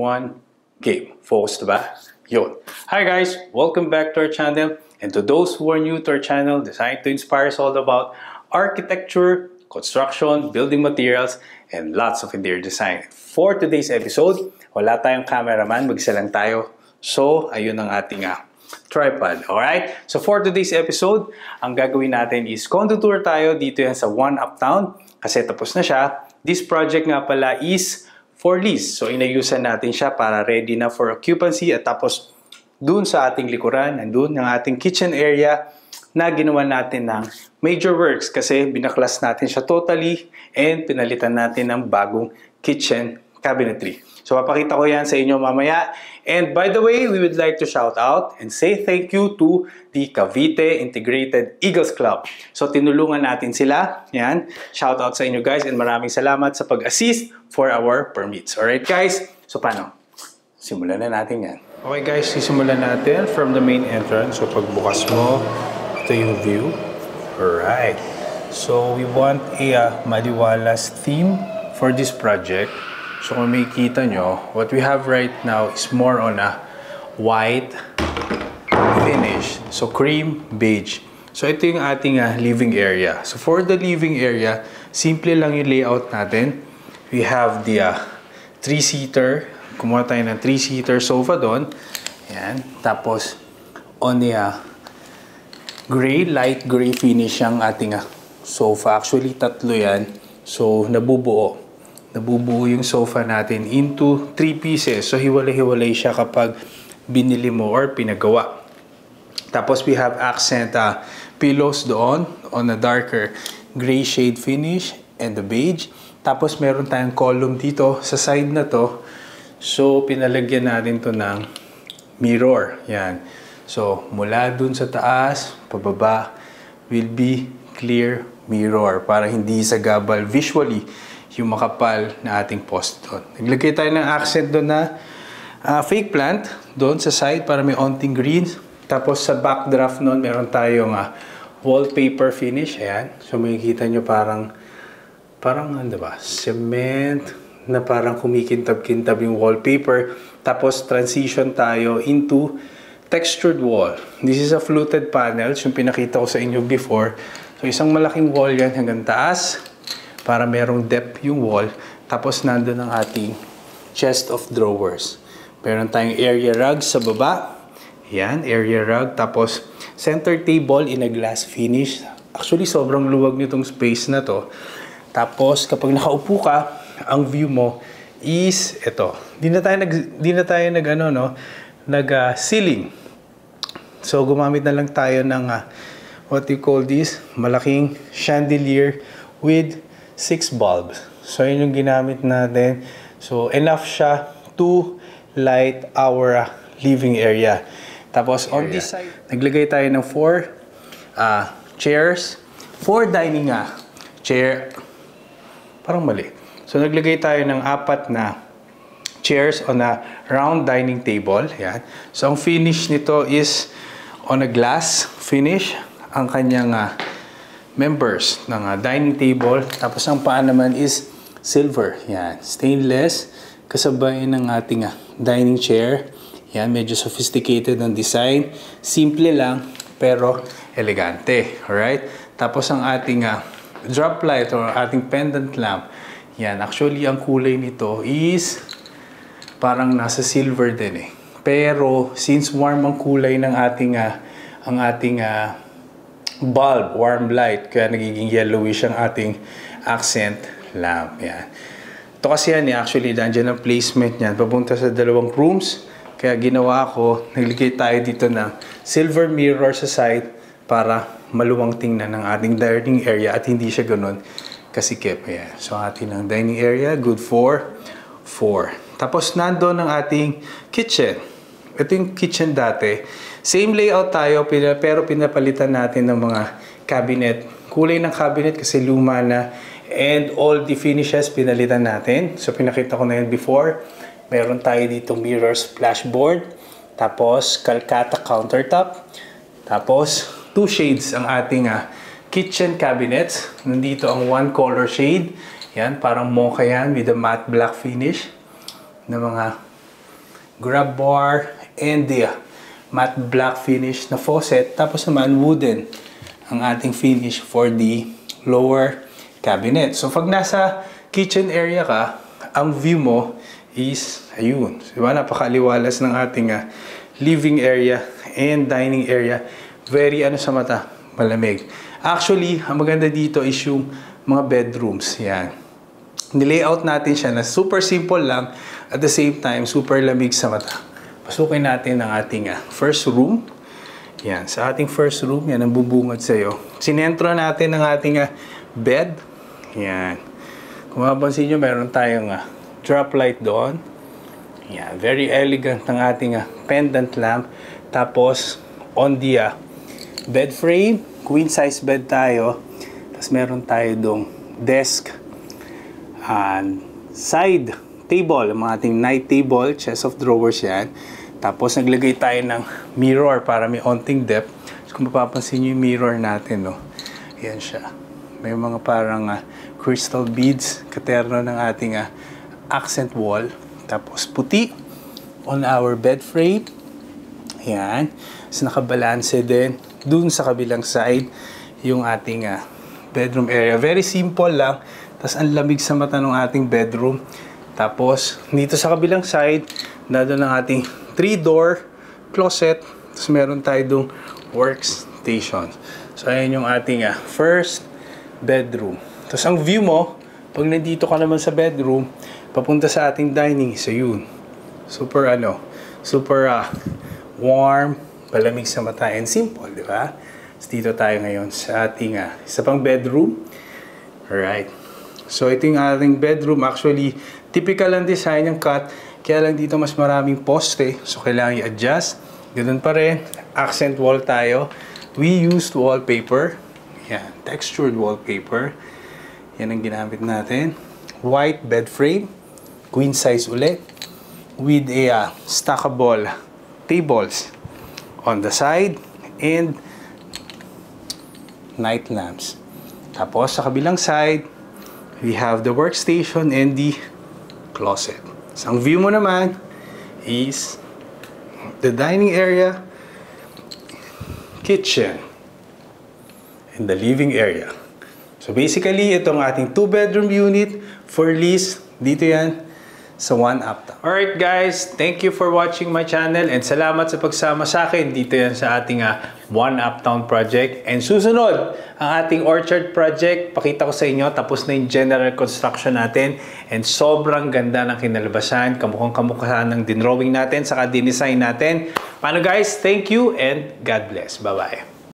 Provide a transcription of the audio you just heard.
1, game. Focus ba? Yun. Hi guys! Welcome back to our channel. And to those who are new to our channel, Design to Inspire is all about architecture, construction, building materials, and lots of interior design. For today's episode, wala tayong cameraman, mag-isa lang tayo. So, ayun ang ating tripod. Alright? So, for today's episode, ang gagawin natin is condo tour tayo. Dito yan sa One Uptown. Kasi tapos na siya. This project nga pala is for lease. So, inayusan natin siya para ready na for occupancy. At tapos, dun sa ating likuran, nandun ang ating kitchen area na ginawa natin ng major works kasi binaklas natin siya totally and pinalitan natin ng bagong kitchen cabinetry. So, papakita ko yan sa inyo mamaya. And by the way, we would like to shout out and say thank you to the Cavite Integrated Eagles Club. So, tinulungan natin sila. Yan. Shout out sa inyo guys and maraming salamat sa pag-assist for our permits. Alright guys? So, paano? Simulan na natin yan. Okay guys, sisimulan natin from the main entrance. So, pagbukas mo, ito yung view. Alright. So, we want a maliwalas theme for this project. So kung makikita nyo, what we have right now is more on a white finish. So cream, beige. So ito yung ating living area. So for the living area, simple lang yung layout natin. We have the 3-seater. Kumuha tayo ng 3-seater sofa doon. Ayan. Tapos on the gray, light gray finish ang ating sofa. Actually, tatlo yan. So nabubuo yung sofa natin into 3 pieces. So, hiwalay-hiwalay siya kapag binili mo or pinagawa. Tapos, we have accent pillows doon on a darker gray shade finish and the beige. Tapos, meron tayong column dito sa side na to. So, pinalagyan natin to ng mirror. Yan. So, mula dun sa taas, pababa, will be clear mirror para hindi sagabal visually yung makapal na ating post doon. Naglagay tayo ng accent doon na fake plant doon sa side para may onting greens. Tapos sa backdraft noon, meron tayong wallpaper finish. Ayan. So makikita nyo parang ano ba? Cement na parang kumikintab-kintab yung wallpaper. Tapos transition tayo into textured wall. This is a fluted panels, yung pinakita ko sa inyo before. So isang malaking wall yan hanggang taas para merong depth yung wall. Tapos nandun ang ating chest of drawers. Meron tayong area rug sa baba. Yan, area rug. Tapos center table in a glass finish. Actually, sobrang luwag nitong space na to. Tapos kapag nakaupo ka, ang view mo is ito. Di na tayo nag ceiling. So gumamit na lang tayo ng what you call this, malaking chandelier with 6 bulbs. So, yun yung ginamit natin. So, enough siya to light our living area. Tapos, on this side, naglagay tayo ng 4 chairs. 4 dining chair. Parang mali. So, naglagay tayo ng 4 na chairs on a round dining table. Yan. So, ang finish nito is on a glass finish. Ang kanyang members ng dining table. Tapos ang paa naman is silver. Yan. Stainless. Kasabay ng ating dining chair. Yan. Medyo sophisticated ang design. Simple lang pero elegante. Alright? Tapos ang ating drop light or ating pendant lamp. Yan. Actually, ang kulay nito is parang nasa silver din eh. Pero since warm ang kulay ng ating bulb, warm light, kaya nagiging yellowish ang ating accent lamp. Yan. Ito kasi yan, actually, nandiyan ang placement niyan. Papunta sa 2 rooms. Kaya ginawa ko, naglagay tayo dito ng silver mirror sa side para maluwang tingnan ng ating dining area at hindi siya ganun kasikip. Yan. So, ating ang dining area, good for 4. Tapos, nandoon ang ating kitchen. Ito yung kitchen dati. Same layout tayo, pero pinapalitan natin ng mga cabinet. Kulay ng cabinet kasi luma na. And all the finishes pinalitan natin. So, pinakita ko na yun before. Meron tayo dito mirror splashboard. Tapos, Calcutta countertop. Tapos, 2 shades ang ating kitchen cabinets. Nandito ang 1 color shade. Yan, parang mocha yan with a matte black finish na mga grab bar, and the matte black finish na faucet. Tapos naman wooden ang ating finish for the lower cabinet. So pag nasa kitchen area ka, ang view mo is ayun. Diba? Napakaliwalas ng ating living area and dining area. Very sa mata, malamig. Actually, ang maganda dito is yung mga bedrooms. Yan. Nilayout natin siya na super simple lang, at the same time super lamig sa mata. Pasukin natin ang ating first room. Yan, sa ating first room, yan ang bubungad sa'yo. Sinentro natin ang ating bed. Yan. Kung mapapansin nyo, meron tayong drop light doon. Yan, very elegant ng ating pendant lamp. Tapos, on the bed frame, queen size bed tayo. Tapos meron tayo dong desk and side table, ang ating night table, chest of drawers yan. Tapos naglagay tayo ng mirror para may onting depth. So, kung mapapansin nyo yung mirror natin, no? Yan siya. May mga parang crystal beads, katerno ng ating accent wall. Tapos puti on our bed frame. Yan. So, nakabalanse din dun sa kabilang side yung ating bedroom area. Very simple lang. Tapos ang lamig sa mata ng ating bedroom. Tapos dito sa kabilang side, nandun ang ating 3-door closet. Tapos meron tayo dong workstation. So ayan yung ating first bedroom. Tapos ang view mo, pag nandito ka naman sa bedroom, papunta sa ating dining. So yun. Super super warm, palamig sa mata, and simple, di ba? So dito tayo ngayon sa ating isa pang bedroom. Alright. So ito yung ating bedroom. Actually, typical ang design yung cut. Kaya lang dito mas maraming poste. So kailangan i-adjust. Ganun pa rin. Accent wall tayo. We used wallpaper. Yan. Textured wallpaper. Yan ang ginamit natin. White bed frame. Queen size ulit. With a stackable tables on the side. And night lamps. Tapos sa kabilang side, we have the workstation and the closet. So, ang view mo naman is the dining area, kitchen, and the living area. So, basically, itong ating 2-bedroom unit for lease. Dito yan sa One Uptown. Alright guys, thank you for watching my channel and salamat sa pagsama sa akin. Dito yan sa ating One Uptown project. And susunod, ang ating orchard project, pakita ko sa inyo, tapos na yung general construction natin. And sobrang ganda ng kinalabasan, kamukhang kamukha ng dinrawing natin, saka dinesign natin. Paano guys? Thank you and God bless. Bye-bye.